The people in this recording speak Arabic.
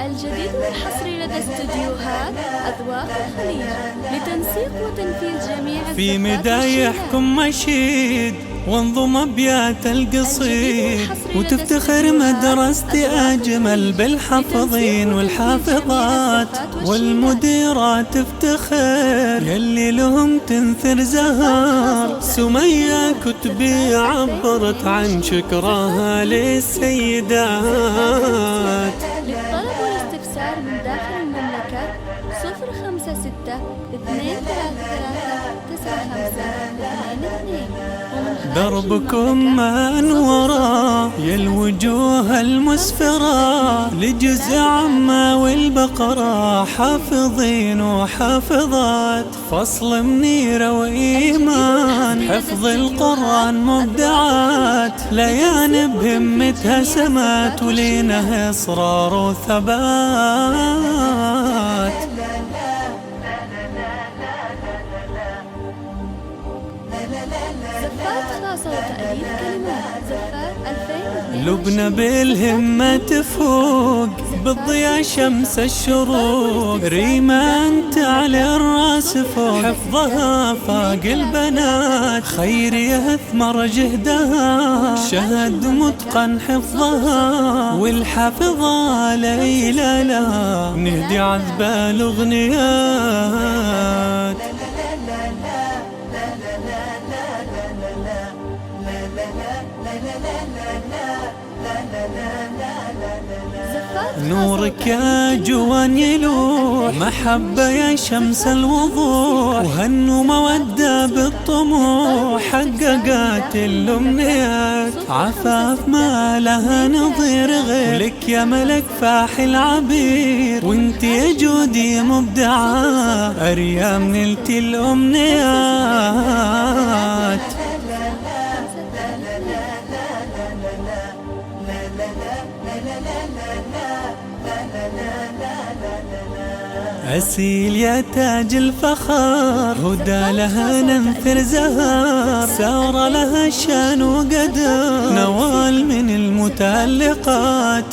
الجديد والحصري لدى استديوهات أذواق الخليج لتنسيق وتنفيذ جميع في مدايحكم مشيد وانظم أبيات القصيد، وتفتخر مدرستي أجمل بالحافظين والحافظات، والمديرات تفتخر يلي لهم تنثر زهر. سمية كتبي عبرت عن شكرها للسيدات. للطلب والاستفسار من داخل المملكة 056-233-95-22. دربكم أنورا يا الوجوه المسفرة، لجزء عما والبقرة حافظين وحافظات، فصل منيرة وإيمان حفظ القرآن مبدعات، ليان بهمتها سمات ولينها إصرار وثبات. زفات خاصة وتأليف كلمات زفات 2002. لبنى بالهمة تفوق بالضياء شمس الشروق، ريما انت على الراس فوق حفظها فاق البنات، خير يثمر جهدها شهد متقن حفظها، والحافظة ليلى لها نهدي عذب الأغنيات. نورك يا جوان يلوح محبة يا شمس الوضوح، وهنو مودة بالطموح حققت الأمنيات، عفاف ما لها نظير غير لك يا ملك فاحي العبير، وانت يا جودي مبدعة أريام نلت الأمنيات. أسيل يا تاج الفخار هدى لها ننثر زهار، سار لها شان وقدر نوال من المتألقات.